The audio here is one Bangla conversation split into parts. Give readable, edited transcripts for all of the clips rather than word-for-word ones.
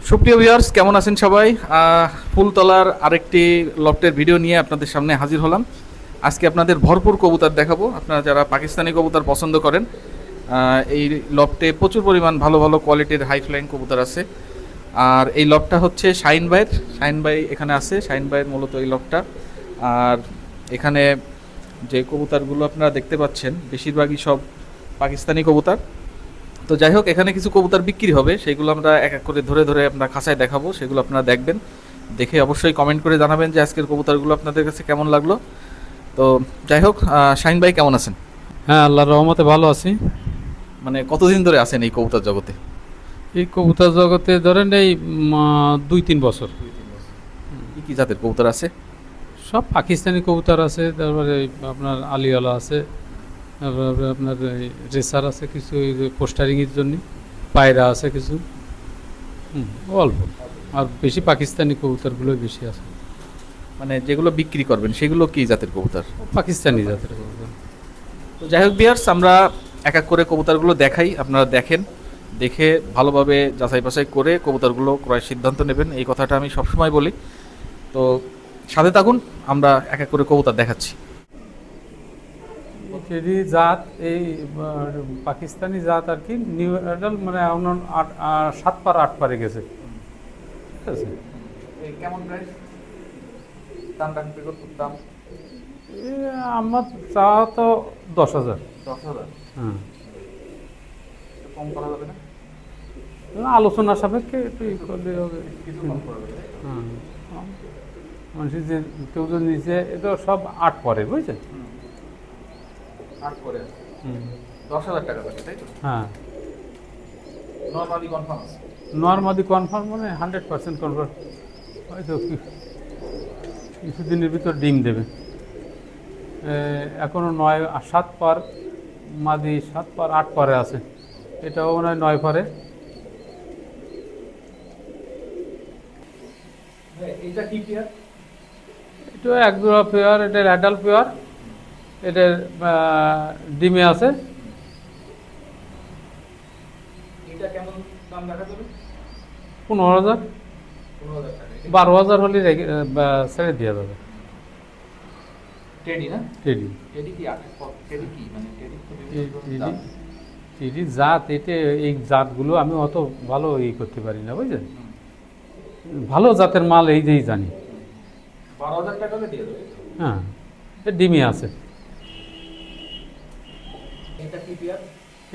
সুপ্রিয় ভিউয়ার্স, কেমন আছেন সবাই? ফুলতলার আরেকটি লফটের ভিডিও নিয়ে আপনাদের সামনে হাজির হলাম। আজকে আপনাদের ভরপুর কবুতর দেখাবো। আপনারা যারা পাকিস্তানি কবুতর পছন্দ করেন, এই লফটে প্রচুর পরিমাণ ভালো ভালো কোয়ালিটির হাই ফ্লাইং কবুতর আছে। আর এই লফটটা হচ্ছে শাহিন ভাই এখানে আছে। শাহিন ভাইয়ের মূলত এই লফটটা। আর এখানে যে কবুতরগুলো আপনারা দেখতে পাচ্ছেন বেশিরভাগই সব পাকিস্তানি কবুতর। তো যাই হোক, এখানে কিছু কবুতর বিক্রি হবে, সেগুলো আমরা এক এক করে ধরে ধরে আমরা খাঁচায় দেখাবো। সেগুলো আপনারা দেখবেন, দেখে অবশ্যই কমেন্ট করে জানাবেন যে আজকের কবুতরগুলো আপনাদের কাছে কেমন লাগলো। তো যাই হোক, শাহিন ভাই কেমন আছেন? হ্যাঁ, আল্লাহর রহমতে ভালো আছি। মানে কতদিন ধরে আছেন এই কবুতর জগতে? এই কবুতর জগতে ধরেন এই 2-3 বছর। কি কি জাতের কবুতর আছে? সব পাকিস্তানি কবুতর আছে, তারপরে আপনার আলিওয়ালা আছে, তারপরে আপনার রেসার আছে কিছু পোস্টারিংয়ের জন্য, পায়রা আছে কিছু, অল্প। আর বেশি পাকিস্তানি কবুতরগুলোই বেশি আছে। মানে যেগুলো বিক্রি করবেন সেগুলো কি জাতের কবুতর? পাকিস্তানি জাতের কবুতর। তো যাই হোক ভিউয়ার্স, আমরা এক এক করে কবুতরগুলো দেখাই, আপনারা দেখেন, দেখে ভালোভাবে যাচাই বাছাই করে কবুতরগুলো ক্রয়ের সিদ্ধান্ত নেবেন। এই কথাটা আমি সবসময় বলি। তো সাথে থাকুন, আমরা এক এক করে কবুতর দেখাচ্ছি। এটি জাত এই পাকিস্তানি জাত আর কি, নিউ অ্যাডাল, মানে 7 পার 8 পারে গেছে। ঠিক আছে। কেমন প্রাইস? দাম রাখবে কত? দাম আমার চাওয়া তো 10,000। 10,000? হ্যাঁ, কম করা যাবে না? আলোচনা সাপেক্ষে একটু ই করলে হবে। কিছু কম করা যাবে? হ্যাঁ, মানুষের যে কেউ যদি নিচে, এটা সব 8 পরে, বুঝছেন? 8 করে 10,000 টাকা লাগে, তাই তো? হ্যাঁ, নরমালি কনফার্ম আছে? নর্মালি কনফার্ম, মানে 100% কনফার্ম। হয়তো কিছুদিনের ভিতর ডিম দেবে। এখনও 7 পার মাদি, 7 পার 8 পারে আছে। এটাও মনে হয় 9 পারে। এইটা কি পেয়ার? এটা এক জোড়া পেয়ার, এটার অ্যাডাল্ট পেয়ার, এটার ডিমে আছে। এটা কেমন দাম রাখা যাবে? 15,000, 15,000 টাকা। 12,000 হলে ছেড়ে দেওয়া যাবে। টেডি না? টেডি টেডি কি টেডি কি মানে টেডি তো টেডি দাম। টেডি জাত, এটা এই জাতগুলো আমি অত ভালো ই করতে পারি না, বুঝলেন? ভালো জাতের মাল এই যেই জানি। 12,000 টাকা হলে দিয়ে দেবে। হ্যাঁ, ডিমে আছে। এটা কি পেয়ার?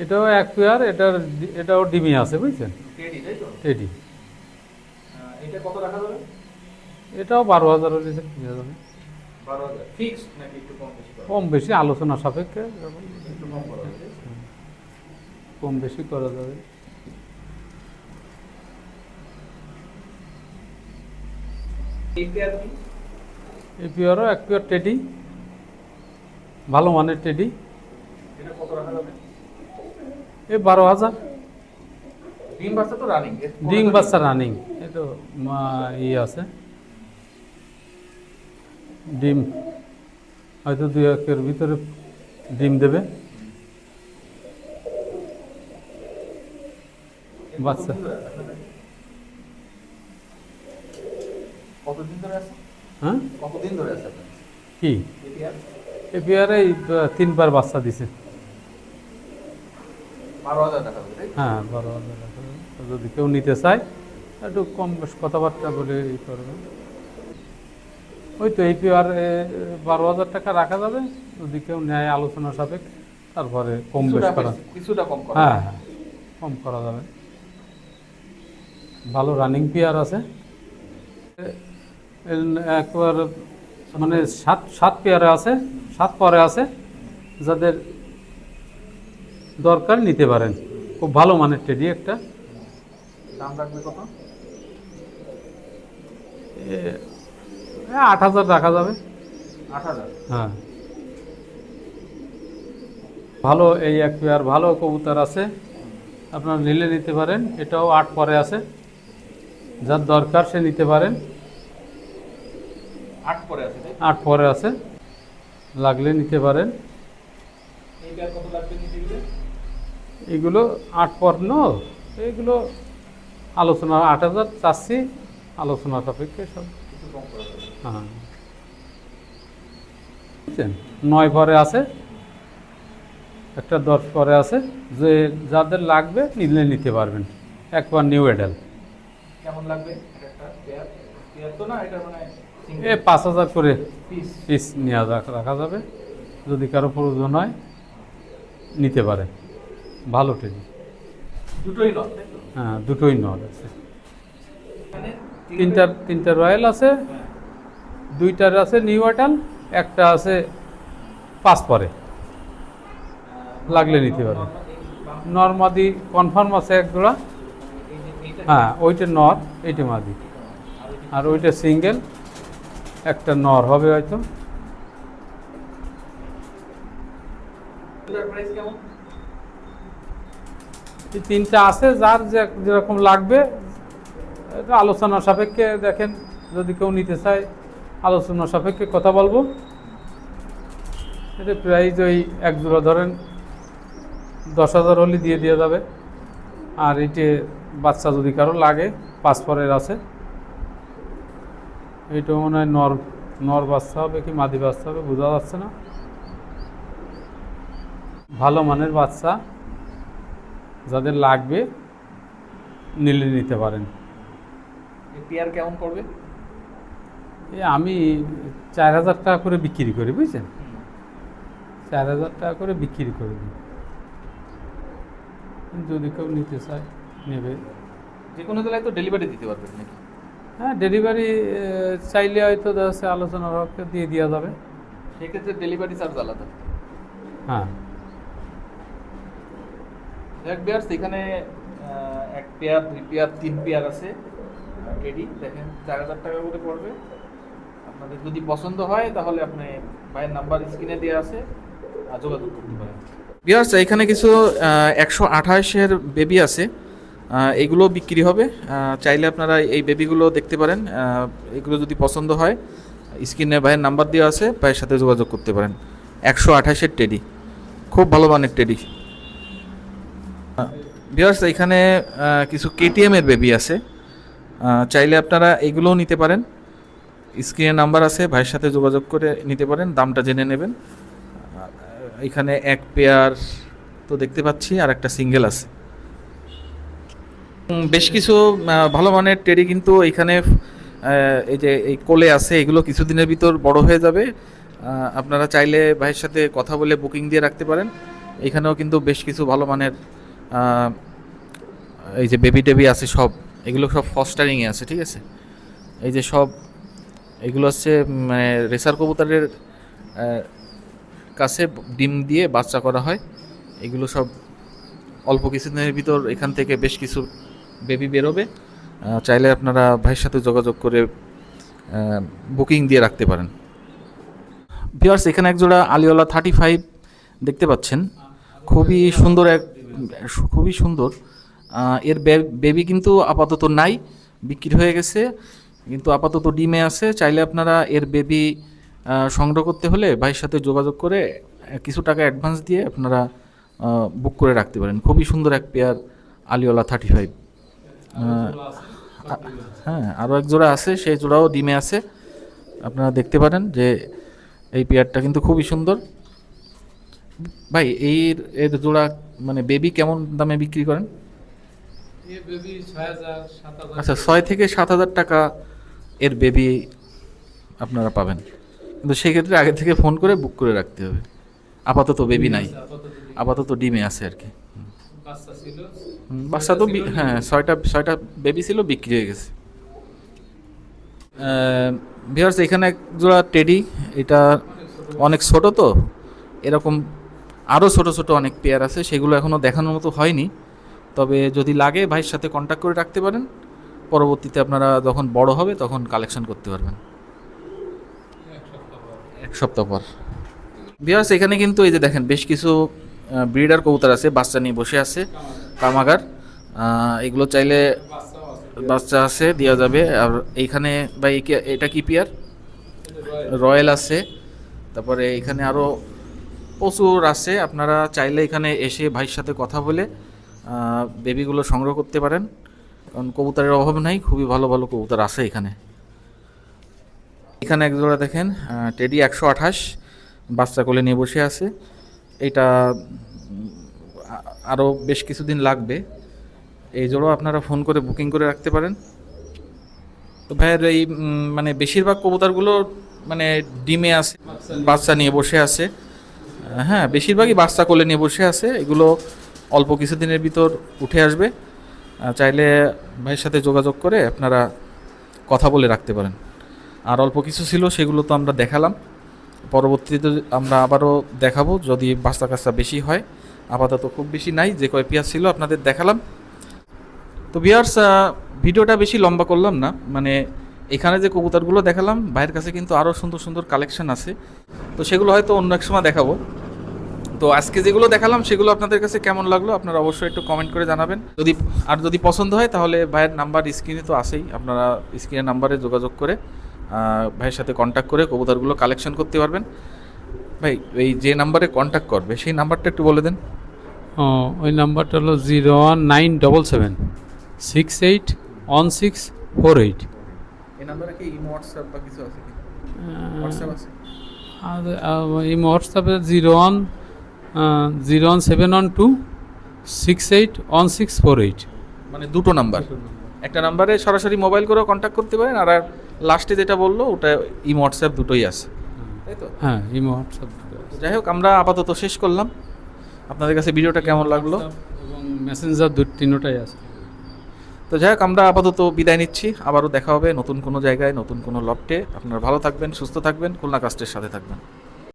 এটাও এক পেয়ার, এটাও ডিমে আছে, বুঝছেন? টেডি, তাই তো? টেডি। এটা কত রাখা যাবে? এটাও 12,000 হলে দেওয়া যাবে। 12,000 ফিক্সড নাকি একটু কম বেশি করা? কম বেশি আলোচনা সাপেক্ষে একটু কম করা যাবে। কম বেশি করা যাবে। এই পেয়ার কি? এই পেয়ারও এক পেয়ার টেডি, ভালো মানের টেডি। এটা কত রাখা যাবে? এই 12,000। ডিম বাচ্চা তো রানিং? ডিম বাচ্চা রানিং। এই তো আছে ডিম, হয়তো 2-1 ভিতরে ডিম দেবে বাচ্চা। কতদিন ধরে আছে? হ্যাঁ, কতদিন ধরে আছে আপনার কি এই পেয়ার? এই পেয়ারে 3 বার বাচ্চা দিছে। 12,000 টাকা হবে, তাই? হ্যাঁ, 12,000 টাকা। যদি কেউ নিতে চায় একটু কম বেশ কথাবার্তা বলে ই করবে। ওই তো এই পেয়ার 12,000 টাকা রাখা যাবে। যদি কেউ নেয় আলোচনা সাপেক্ষে, তারপরে কম বেশ করা। কিছুটা কম করা। হ্যাঁ হ্যাঁ, কম করা যাবে। ভালো রানিং পেয়ার আছে। একবার মানে 7 পেয়ারে আছে, 7 পরে আছে। যাদের দরকার নিতে পারেন। খুব ভালো মানের টেডি একটা। দাম রাখবে কত? 8,000 রাখা যাবে। 8,000? হ্যাঁ, ভালো এই এক পেয়ার ভালো কবুতর আছে, আপনারা নিলে নিতে পারেন। এটাও 8 পরে আছে, যার দরকার সে নিতে পারেন। 8 পরে আছে, তাই? 8 পরে আছে, লাগলে নিতে পারেন। এই পেয়ার কত লাগবে নিতে গেলে? এগুলো 8 পর, এইগুলো আলোচনা 8,000 চাচ্ছি, আলোচনা সাপেক্ষে সব। হ্যাঁ, বুঝছেন? 9 পরে আছে, একটা 10 পরে আছে, যে যাদের লাগবে নিলে নিতে পারবেন, একবার নিউ এডাল। কেমন লাগবে একটা পেয়ার? পেয়ার তো না, এটা মানে এ 5,000 করে পিস। পিস নেওয়া রাখা যাবে, যদি কারো প্রয়োজন হয় নিতে পারে। ভালো টেডি। দুটোই লট, তাই তো? হ্যাঁ, দুটোই নর আছে। মানে তিনটা রয়্যাল আছে, 2টার আছে নিউ এডাল, একটা আছে 5 পরে, লাগলে নিতে পারে। নর্মাদি কনফার্ম আছে এক জোড়া। হ্যাঁ, ওইটা নর, এইটা মাদি, আর ওইটা সিঙ্গেল, একটা নর হবে হয়তো। প্রাইস কেমন? এই 3টা আছে, যার যেরকম লাগবে এটা আলোচনা সাপেক্ষে দেখেন, যদি কেউ নিতে চায় আলোচনা সাপেক্ষে কথা বলবো। এটা প্রাইস ওই এক জোড়া ধরেন 10,000 হলে দিয়ে দেওয়া যাবে। আর এটি বাচ্চা যদি কারো লাগে 5 পরের আছে, এইটা মনে হয় নর বাচ্চা হবে কি মাদি বাচ্চা হবে বোঝা যাচ্ছে না। ভালো মানের বাচ্চা, যাদের লাগবে নিলে নিতে পারেন। পেয়ার কেমন পড়বে? আমি 4,000 টাকা করে বিক্রি করি, বুঝছেন? 4,000 টাকা করে বিক্রি করে দিই, যদি কেউ নিতে চায় নেবে। যে কোনো জেলায় তো ডেলিভারি দিতে পারবেন নাকি? হ্যাঁ, ডেলিভারি চাইলে হয়তো দেখা আলোচনার পক্ষে দিয়ে দেওয়া যাবে। সেক্ষেত্রে ডেলিভারি চার্জ আলাদা। হ্যাঁ, এক পেয়ার এখানে এক পেয়ার, 2 পেয়ার, 3 পেয়ার আছে টেডি। দেখেন 4,000 টাকা করে পড়বে। আপনাদের যদি পছন্দ হয় তাহলে আপনি ভাইয়ের নাম্বার স্ক্রিনে দেওয়া আছে, যোগাযোগ করতে পারেন। ভিউয়ার্স, এখানে কিছু 128-এর বেবি আছে, এগুলো বিক্রি হবে। চাইলে আপনারা এই বেবিগুলো দেখতে পারেন। এগুলো যদি পছন্দ হয় স্ক্রিনে ভাইয়ের নাম্বার দেওয়া আছে, ভাইয়ের সাথে যোগাযোগ করতে পারেন। 128-এর টেডি, খুব ভালো মানের টেডি। ভিউয়ার্স, এখানে কিছু কেটিএমের বেবি আছে, চাইলে আপনারা এগুলোও নিতে পারেন। স্ক্রিনে নাম্বার আছে, ভাইয়ের সাথে যোগাযোগ করে নিতে পারেন, দামটা জেনে নেবেন। এখানে এক পেয়ার তো দেখতে পাচ্ছি, আর একটা সিঙ্গেল আছে। বেশ কিছু ভালো মানের টেডি কিন্তু এখানে এই যে এই কোলে আছে, এগুলো কিছুদিনের ভিতর বড় হয়ে যাবে। আপনারা চাইলে ভাইয়ের সাথে কথা বলে বুকিং দিয়ে রাখতে পারেন। এখানেও কিন্তু বেশ কিছু ভালো মানের এই যে বেবি টেবি আছে, সব এগুলো সব ফস্টারিংয়ে আছে, ঠিক আছে? এই যে সব এগুলো হচ্ছে মানে রেসার কবুতরের কাছে ডিম দিয়ে বাচ্চা করা হয়। এগুলো সব অল্প কিছুদিনের ভিতর এখান থেকে বেশ কিছু বেবি বেরোবে। চাইলে আপনারা ভাইয়ের সাথে যোগাযোগ করে বুকিং দিয়ে রাখতে পারেন। ভিউয়ার্স, এখানে এক জোড়া আলিওলা 35 দেখতে পাচ্ছেন, খুবই সুন্দর। এর বেবি কিন্তু আপাতত নাই, বিক্রি হয়ে গেছে, কিন্তু আপাতত ডিমে আছে। চাইলে আপনারা এর বেবি সংগ্রহ করতে হলে ভাইয়ের সাথে যোগাযোগ করে কিছু টাকা অ্যাডভান্স দিয়ে আপনারা বুক করে রাখতে পারেন। খুবই সুন্দর এক পেয়ার আলিওলা 35। হ্যাঁ, আরও এক জোড়া আছে, সেই জোড়াও ডিমে আছে, আপনারা দেখতে পারেন যে এই পেয়ারটা কিন্তু খুবই সুন্দর। ভাই, এর জোড়া মানে বেবি কেমন দামে বিক্রি করেন? আচ্ছা, 6 থেকে 7,000 টাকা এর বেবি আপনারা পাবেন, কিন্তু সেক্ষেত্রে আগে থেকে ফোন করে বুক করে রাখতে হবে। আপাতত বেবি নাই, আপাতত ডিমে আছে আর কি। বাচ্চা তো হ্যাঁ, 6টা বেবি ছিল, বিক্রি হয়ে গেছে। ভিউয়ার্স, এখানে এক জোড়া টেডি, এটা অনেক ছোট, তো এরকম আরও ছোট ছোট অনেক পেয়ার আছে, সেগুলো এখনও দেখানোর মতো হয়নি। তবে যদি লাগে ভাইয়ের সাথে কন্ট্যাক্ট করে রাখতে পারেন, পরবর্তীতে আপনারা যখন বড় হবে তখন কালেকশন করতে পারবেন 1 সপ্তাহ পর। ভিউয়ার্স, এখানে কিন্তু এই যে দেখেন বেশ কিছু ব্রিডার কবুতর আছে, বাচ্চা নিয়ে বসে আছে, কামাগার। এগুলো চাইলে বাচ্চা আছে, দেওয়া যাবে। আর এইখানে ভাই এটা কি পেয়ার? রয়্যাল আছে। তারপরে এখানে আরও প্রচুর আছে, আপনারা চাইলে এখানে এসে ভাইয়ের সাথে কথা বলে বেবিগুলো সংগ্রহ করতে পারেন। কারণ কবুতরের অভাব নাই, খুবই ভালো ভালো কবুতর আছে এখানে। এখানে এক জোড়া দেখেন টেডি 128 বাচ্চা কোলে নিয়ে বসে আছে। এটা আরও বেশ কিছুদিন লাগবে। এই জোড়াও আপনারা ফোন করে বুকিং করে রাখতে পারেন। তো ভাইয়ের এই মানে বেশিরভাগ কবুতরগুলো মানে ডিমে আছে, বাচ্চা নিয়ে বসে আছে। হ্যাঁ, বেশিরভাগই বাচ্চা কোলে নিয়ে বসে আছে। এগুলো অল্প কিছুদিনের ভিতর উঠে আসবে। চাইলে ভাইয়ের সাথে যোগাযোগ করে আপনারা কথা বলে রাখতে পারেন। আর অল্প কিছু ছিল সেগুলো তো আমরা দেখালাম, পরবর্তীতে আমরা আবারও দেখাবো যদি বাচ্চা কাচ্চা বেশি হয়। আপাতত খুব বেশি নাই, যে কয় পেঁয়াজ ছিল আপনাদের দেখালাম। তো ভিউয়ার্স, ভিডিওটা বেশি লম্বা করলাম না, মানে এখানে যে কবুতরগুলো দেখালাম ভাইয়ের কাছে কিন্তু আরও সুন্দর সুন্দর কালেকশন আছে। তো সেগুলো হয়তো অন্য এক সময় দেখাবো। তো আজকে যেগুলো দেখালাম সেগুলো আপনাদের কাছে কেমন লাগলো আপনারা অবশ্যই একটু কমেন্ট করে জানাবেন। যদি পছন্দ হয় তাহলে ভাইয়ের নাম্বার স্ক্রিনে তো আছেই, আপনারা স্ক্রিনের নাম্বারে যোগাযোগ করে ভাইয়ের সাথে কন্ট্যাক্ট করে কবুতরগুলো কালেকশন করতে পারবেন। ভাই এই যে নাম্বারে কন্ট্যাক্ট করবে সেই নাম্বারটা একটু বলে দেন। ওই নাম্বারটা হলো 01977 681648। এই নাম্বারে কি ইমো হোয়াটসঅ্যাপ বা কিছু আছে কি? হোয়াটসঅ্যাপ আছে? আর এই হোয়াটসঅ্যাপে 01712681648। মানে দুটো নাম্বার, একটা নাম্বারে সরাসরি মোবাইল করেও কন্ট্যাক্ট করতে পারেন, আর লাস্টে যেটা বললো ওটা ইমো হোয়াটসঅ্যাপ দুটোই আছে, তাই তো? হ্যাঁ, ইমো হোয়াটসঅ্যাপ। যাই হোক, আমরা আপাতত শেষ করলাম। আপনাদের কাছে ভিডিওটা কেমন লাগলো? এবং মেসেঞ্জার তিনোটাই আছে। তো যাই হোক, আমরা আপাতত বিদায় নিচ্ছি। আবারও দেখা হবে নতুন কোনো জায়গায়, নতুন কোনো লফটে। আপনারা ভালো থাকবেন, সুস্থ থাকবেন, খুলনা কাস্টের সাথে থাকবেন।